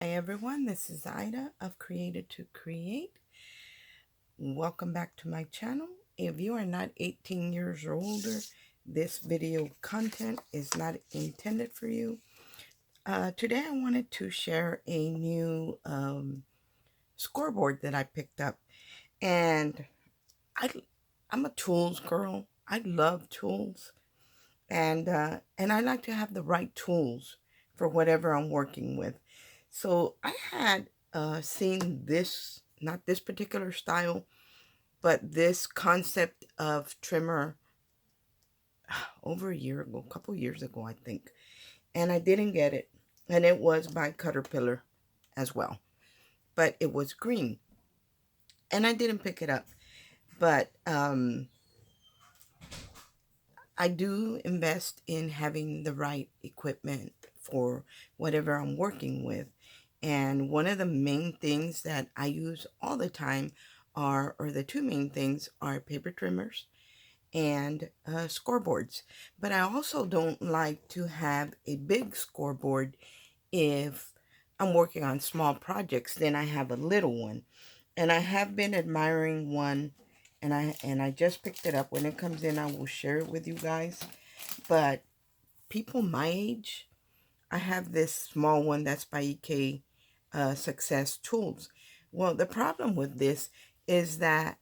Hi everyone, this is Ida of Created to Create. Welcome back to my channel. If you are not 18 years or older, this video content is not intended for you. Today I wanted to share a new scoreboard that I picked up. And I, I'm a tools girl. I love tools. And I like to have the right tools for whatever I'm working with. So I had seen this, not this particular style, but this concept of trimmer over a year ago, a couple years ago, I think. And I didn't get it. And it was by CutterPillar as well. But it was green. And I didn't pick it up. But I do invest in having the right equipment for whatever I'm working with. And one of the main things that I use all the time or the two main things are paper trimmers and scoreboards. But I also don't like to have a big scoreboard if I'm working on small projects. Then I have a little one. And I have been admiring one, and I just picked it up. When it comes in, I will share it with you guys. But people my age, I have this small one that's by EK Success Tools. Well, the problem with this is that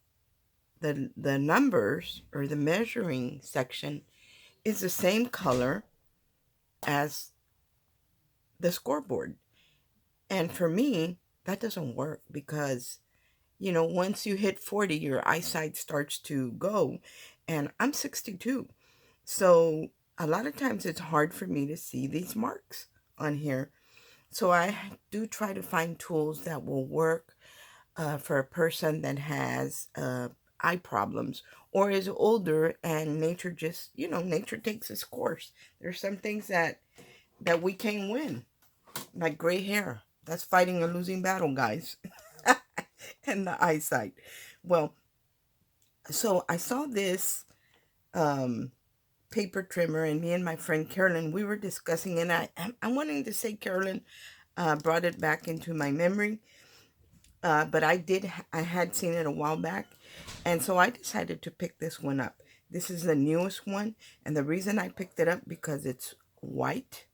the numbers or the measuring section is the same color as the scoreboard. And for me, that doesn't work because, once you hit 40, your eyesight starts to go. And I'm 62. So a lot of times it's hard for me to see these marks on here. So I do try to find tools that will work for a person that has eye problems or is older and nature just, nature takes its course. There's some things that we can't win, like gray hair. That's fighting a losing battle, guys. And the eyesight. Well, so I saw this um, paper trimmer, and me and my friend Carolyn, we were discussing, and I'm wanting to say Carolyn brought it back into my memory. But I had seen it a while back, and so I decided to pick this one up. This is the newest one, and the reason I picked it up because it's white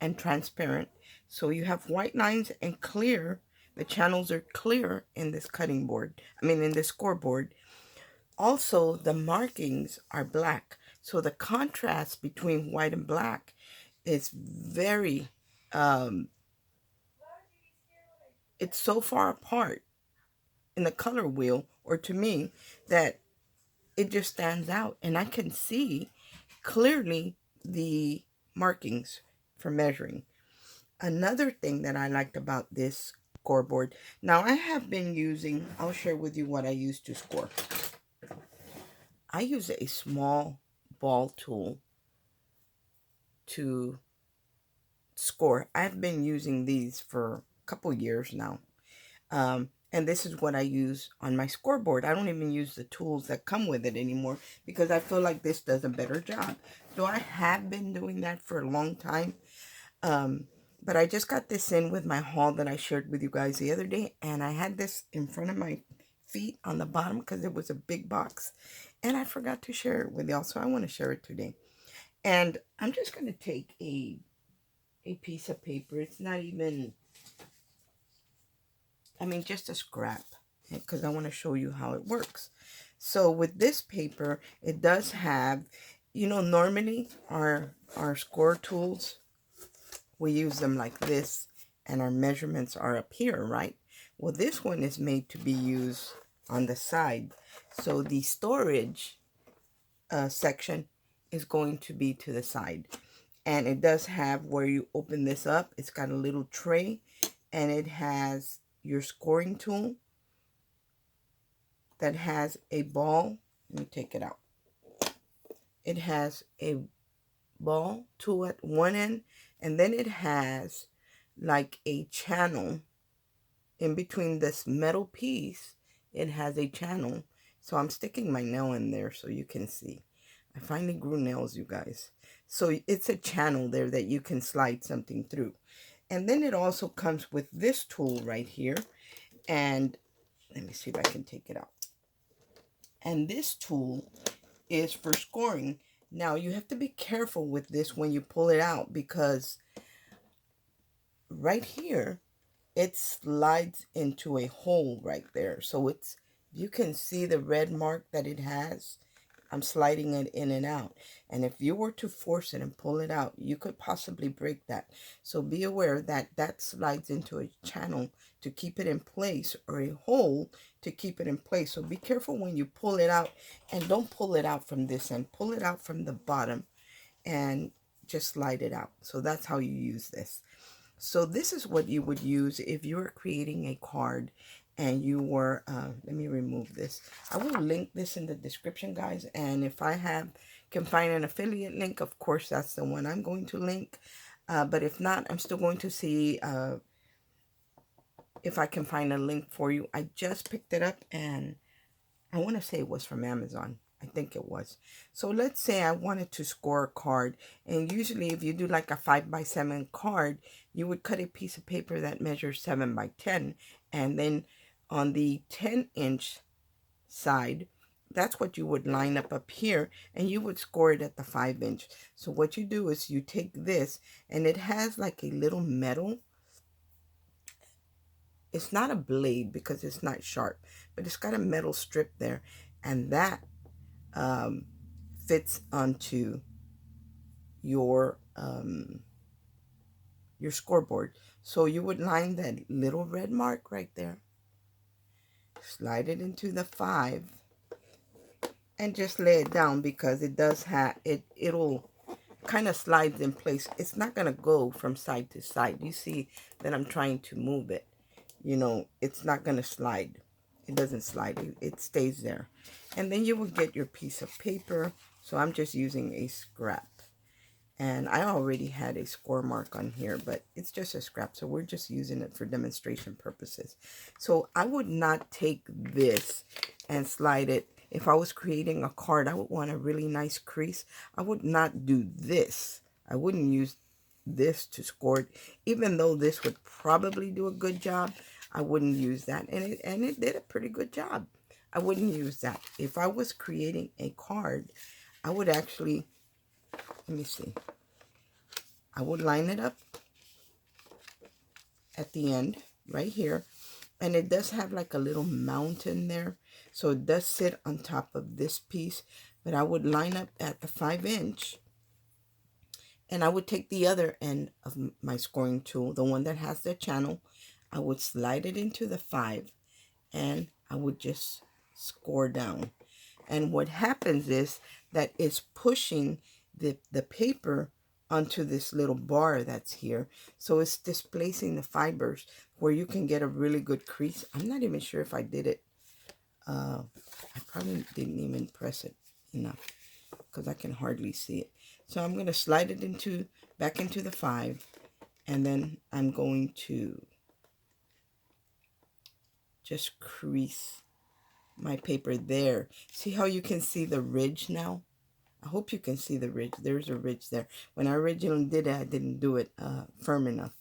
and transparent. So you have white lines and clear. The channels are clear in this cutting board. In this scoreboard. Also, the markings are black. So the contrast between white and black is very, it's so far apart in the color wheel, or to me, that it just stands out. And I can see clearly the markings for measuring. Another thing that I liked about this scoreboard, now I have been using, I'll share with you what I use to score. I use a small ball tool to score. I've been using these for a couple years now. And this is what I use on my scoreboard. I don't even use the tools that come with it anymore because I feel like this does a better job. So I have been doing that for a long time. But I just got this in with my haul that I shared with you guys the other day. And I had this in front of my feet on the bottom because it was a big box. And I forgot to share it with y'all. So I want to share it today. And I'm just going to take a piece of paper. It's not even, just a scrap, because I want to show you how it works. So with this paper, it does have, normally our score tools, we use them like this, and our measurements are up here, right? Well, this one is made to be used on the side. So the storage section is going to be to the side. And it does have where you open this up. It's got a little tray, and it has your scoring tool that has a ball. Let me take it out. It has a ball tool at one end, and then it has like a channel in between this metal piece. It has a channel. So I'm sticking my nail in there so you can see. I finally grew nails, you guys. So it's a channel there that you can slide something through. And then it also comes with this tool right here. And let me see if I can take it out. And this tool is for scoring. Now you have to be careful with this when you pull it out, because right here it slides into a hole right there. So it's, you can see the red mark that it has. I'm sliding it in and out. And if you were to force it and pull it out, you could possibly break that. So be aware that that slides into a channel to keep it in place, or a hole to keep it in place. So be careful when you pull it out, and don't pull it out from this end. Pull it out from the bottom and just slide it out. So that's how you use this. So this is what you would use if you were creating a card and you were, let me remove this. I will link this in the description, guys. And if I can find an affiliate link, of course, that's the one I'm going to link. But if not, I'm still going to see if I can find a link for you. I just picked it up, and I want to say it was from Amazon. I think it was. So let's say I wanted to score a card. And usually if you do like a 5x7 card, you would cut a piece of paper that measures 7x10. And then on the 10-inch side, that's what you would line up here. And you would score it at the 5-inch. So what you do is you take this, and it has like a little metal. It's not a blade because it's not sharp, but it's got a metal strip there. And that fits onto your scoreboard. So you would line that little red mark right there, slide it into the 5, and just lay it down, because it does have it'll kind of slides in place. It's not going to go from side to side. You see that I'm trying to move it. You know, it's not going to slide. It doesn't slide. It stays there. And then you will get your piece of paper. So I'm just using a scrap. And I already had a score mark on here, but it's just a scrap. So we're just using it for demonstration purposes. So I would not take this and slide it. If I was creating a card, I would want a really nice crease. I would not do this. I wouldn't use this to score it. Even though this would probably do a good job, I wouldn't use that. And it did a pretty good job. I wouldn't use that. If I was creating a card, I would actually, let me see. I would line it up at the end right here. And it does have like a little mountain there. So it does sit on top of this piece. But I would line up at the 5-inch. And I would take the other end of my scoring tool, the one that has the channel. I would slide it into the 5, and I would just score down. And what happens is that it's pushing the paper onto this little bar that's here. So it's displacing the fibers where you can get a really good crease. I'm not even sure if I did it. I probably didn't even press it enough because I can hardly see it. So I'm going to slide it back into the 5, and then I'm going to just crease my paper there. See how you can see the ridge now? I hope you can see the ridge. There's a ridge there. When I originally did it, I didn't do it firm enough.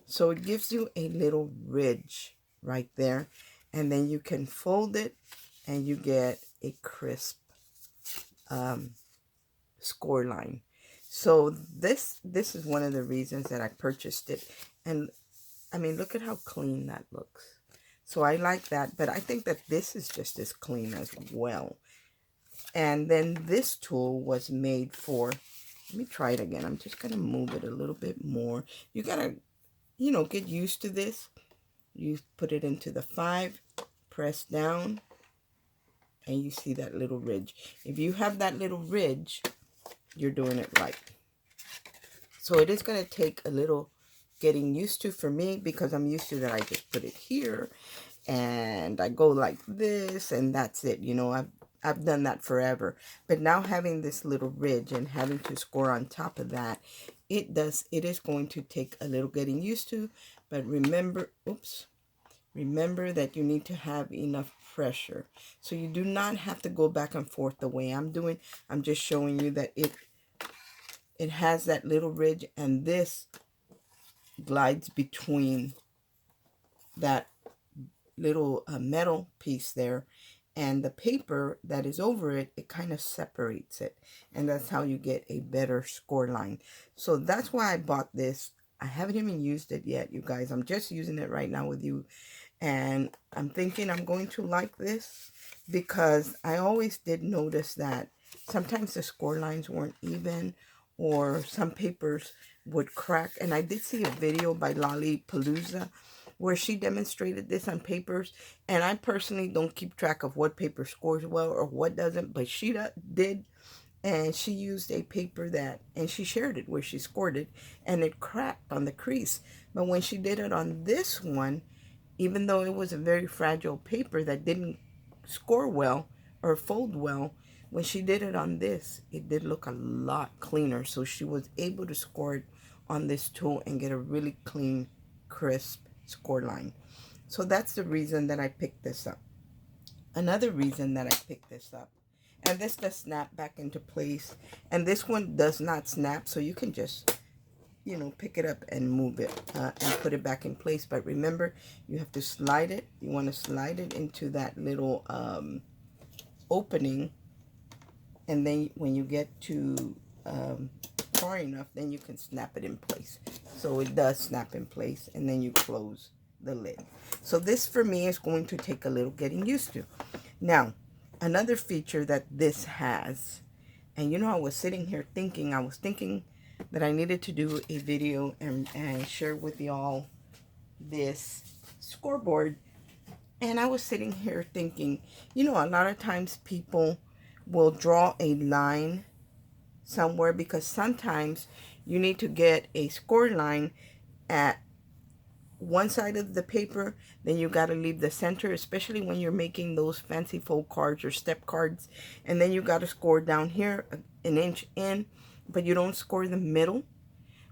So it gives you a little ridge right there. And then you can fold it, and you get a crisp score line. So this is one of the reasons that I purchased it. And I mean, look at how clean that looks. So I like that, but I think that this is just as clean as well. And then this tool was made for, let me try it again. I'm just going to move it a little bit more. You got to, you know, get used to this. You put it into the 5, press down, and you see that little ridge. If you have that little ridge, you're doing it right. So it is going to take a little getting used to for me, because I'm used to that. I just put it here and I go like this, and that's it. You know, I've done that forever. But now having this little ridge and having to score on top of that, it is going to take a little getting used to. But remember, remember that you need to have enough pressure. So you do not have to go back and forth the way I'm doing. I'm just showing you that it has that little ridge, and this glides between that little metal piece there and the paper that is over it. It kind of separates it, and that's how you get a better score line. So that's why I bought this. I haven't even used it yet, you guys. I'm just using it right now with you, and I'm thinking I'm going to like this because I always did notice that sometimes the score lines weren't even, or some papers would crack. And I did see a video by Lolly Palooza where she demonstrated this on papers, and I personally don't keep track of what paper scores well or what doesn't, but she did. And she used a paper that, and she shared it where she scored it, and it cracked on the crease. But when she did it on this one, even though it was a very fragile paper that didn't score well or fold well, when she did it on this, it did look a lot cleaner. So she was able to score it on this tool and get a really clean, crisp score line. So that's the reason that I picked this up. Another reason that I picked this up, and this does snap back into place, and this one does not snap, so you can just, you know, pick it up and move it and put it back in place. But remember, you have to slide it. You want to slide it into that little opening, and then when you get to far enough, then you can snap it in place. So it does snap in place, and then you close the lid. So this for me is going to take a little getting used to. Now, another feature that this has, and you know, I was sitting here thinking, that I needed to do a video and share with y'all this scoreboard. And I was sitting here thinking, you know, a lot of times people will draw a line somewhere because sometimes you need to get a score line at one side of the paper, then you got to leave the center, especially when you're making those fancy fold cards or step cards, and then you got to score down here an inch in, but you don't score the middle.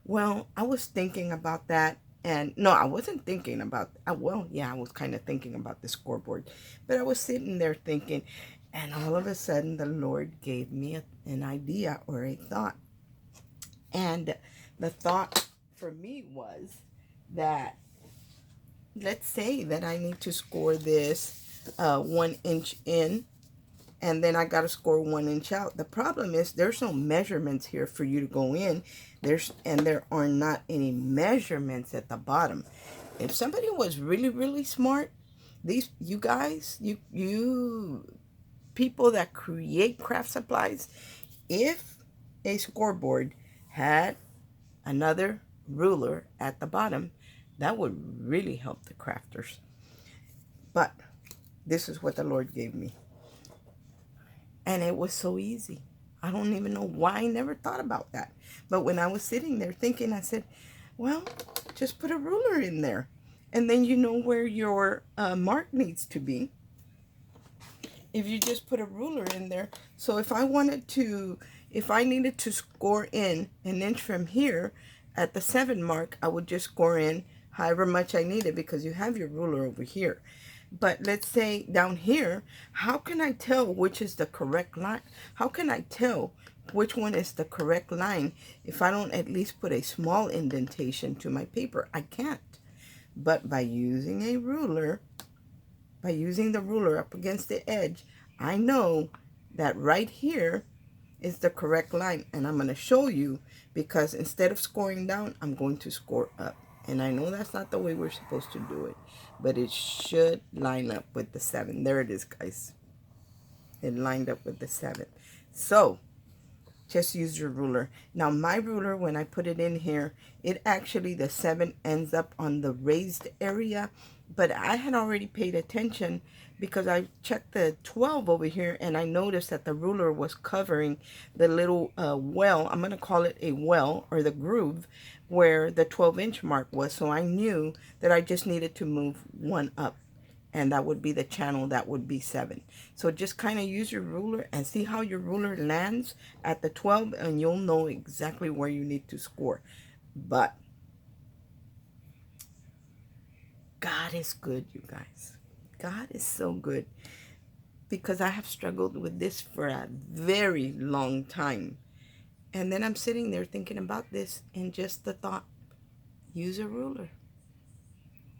Well, I was thinking about that, and no, I wasn't thinking about, well, yeah, I was kind of thinking about the scoreboard, but I was sitting there thinking, and all of a sudden the Lord gave me an idea or a thought. And the thought for me was that, let's say that I need to score this 1 inch in, and then I got to score 1 inch out. The problem is there's no measurements here for you to go in. There are not any measurements at the bottom. If somebody was really, really smart, you guys, you people that create craft supplies, if a scoreboard had another ruler at the bottom, that would really help the crafters. But this is what the Lord gave me. And it was so easy. I don't even know why I never thought about that. But when I was sitting there thinking, I said, well, just put a ruler in there. And then you know where your mark needs to be. If you just put a ruler in there. So if I needed to score in an inch from here at the 7 mark, I would just score in however much I needed, because you have your ruler over here. But let's say down here, how can I tell which is the correct line? How can I tell which one is the correct line if I don't at least put a small indentation to my paper? I can't. But by using a ruler, by using the ruler up against the edge, I know that right here is the correct line. And I'm going to show you, because instead of scoring down, I'm going to score up. And I know that's not the way we're supposed to do it, but it should line up with the 7. There it is, guys. It lined up with the 7. So just use your ruler. Now my ruler, when I put it in here, it actually, the 7 ends up on the raised area, but I had already paid attention because I checked the 12 over here, and I noticed that the ruler was covering the little well, I'm going to call it a well, or the groove, where the 12-inch mark was. So I knew that I just needed to move 1 up, and that would be the channel, that would be 7. So just kind of use your ruler and see how your ruler lands at the 12, and you'll know exactly where you need to score. But God is good, you guys. God is so good, because I have struggled with this for a very long time. And then I'm sitting there thinking about this, and just the thought, use a ruler.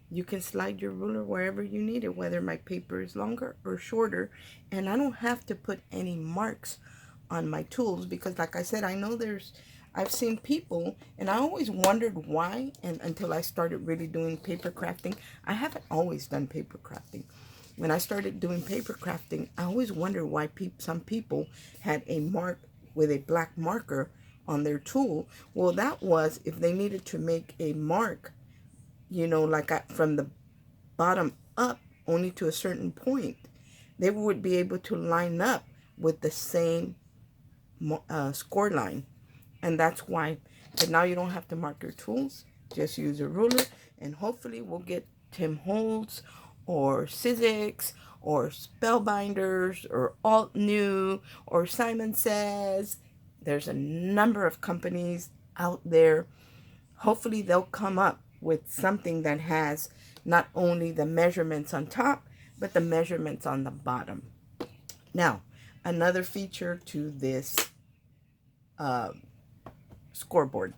You can slide your ruler wherever you need it, whether my paper is longer or shorter. And I don't have to put any marks on my tools because, like I said, I know I've seen people, and I always wondered why, and until I started really doing paper crafting. I haven't always done paper crafting. When I started doing paper crafting, I always wondered why some people had a mark with a black marker on their tool. Well, that was if they needed to make a mark, like from the bottom up only to a certain point, they would be able to line up with the same score line. And that's why. But now you don't have to mark your tools. Just use a ruler, and hopefully we'll get Tim Holtz or Sizzix or Spellbinders or Alt New or Simon Says. There's a number of companies out there. Hopefully they'll come up with something that has not only the measurements on top, but the measurements on the bottom. Now, another feature to this scoreboard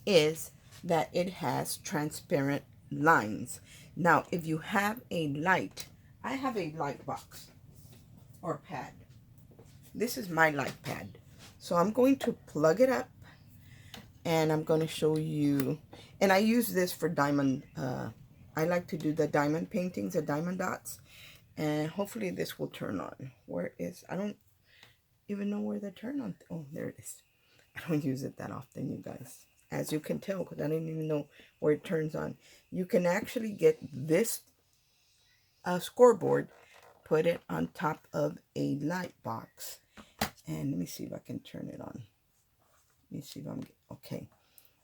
is that it has transparent lines. Now, if you have a light, I have a light box or pad. This is my light pad. So I'm going to plug it up, and I'm going to show you, and I use this for diamond, I like to do the diamond paintings, the diamond dots, and hopefully this will turn on. I don't even know where the turn on, oh, there it is. I don't use it that often, you guys, as you can tell, because I didn't even know where it turns on. You can actually get this scoreboard, put it on top of a light box, and let me see if I can turn it on. Let me see if I'm, okay.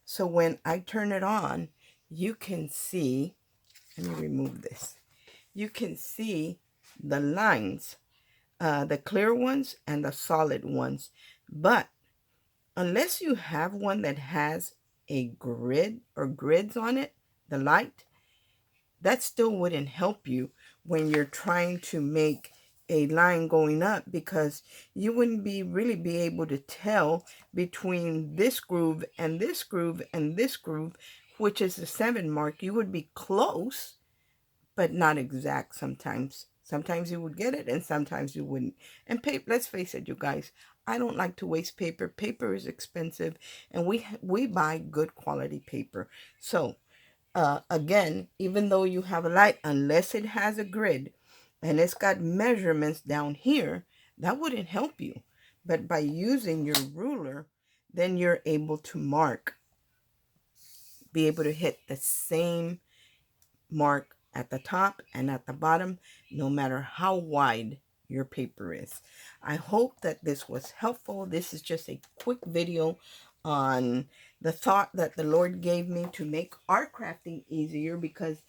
So when I turn it on, you can see, let me remove this. You can see the lines, the clear ones and the solid ones. But unless you have one that has a grid or grids on it, the light, that still wouldn't help you when you're trying to make a line going up, because you wouldn't really be able to tell between this groove and this groove and this groove, which is the 7 mark. You would be close, but not exact sometimes. Sometimes you would get it and sometimes you wouldn't. And let's face it, you guys, I don't like to waste paper. Paper is expensive, and we buy good quality paper. So again, even though you have a light, unless it has a grid and it's got measurements down here, that wouldn't help you. But by using your ruler, then you're able to be able to hit the same mark at the top and at the bottom, no matter how wide your paper is. I hope that this was helpful. This is just a quick video on the thought that the Lord gave me to make art crafting easier, because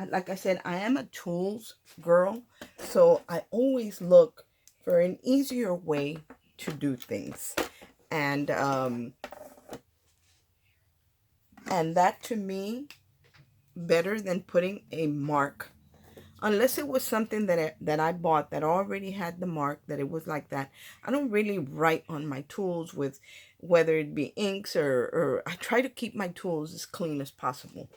like I said, I am a tools girl, so I always look for an easier way to do things. And that, to me, better than putting a mark, unless it was something that I bought that already had the mark, that it was like that. I don't really write on my tools with, whether it be inks or I try to keep my tools as clean as possible.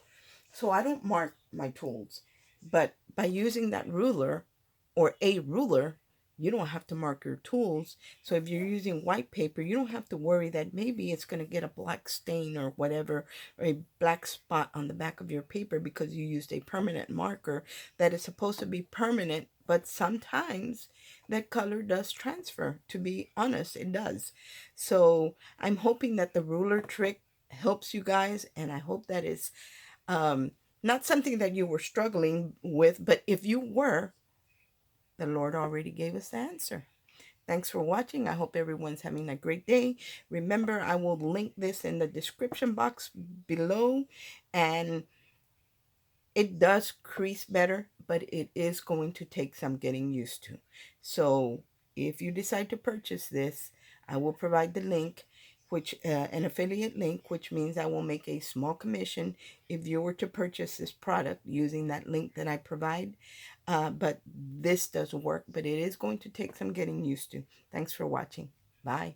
So I don't mark my tools. But by using that ruler or a ruler, you don't have to mark your tools. So if you're using white paper, you don't have to worry that maybe it's going to get a black stain or whatever, or a black spot on the back of your paper because you used a permanent marker that is supposed to be permanent. But sometimes that color does transfer. To be honest, it does. So I'm hoping that the ruler trick helps you guys, and I hope that is not something that you were struggling with, but if you were, the Lord already gave us the answer. Thanks for watching. I hope everyone's having a great day. Remember, I will link this in the description box below, and it does crease better, but it is going to take some getting used to. So if you decide to purchase this, I will provide the link, which an affiliate link, which means I will make a small commission if you were to purchase this product using that link that I provide. But this does work, but it is going to take some getting used to. Thanks for watching. Bye.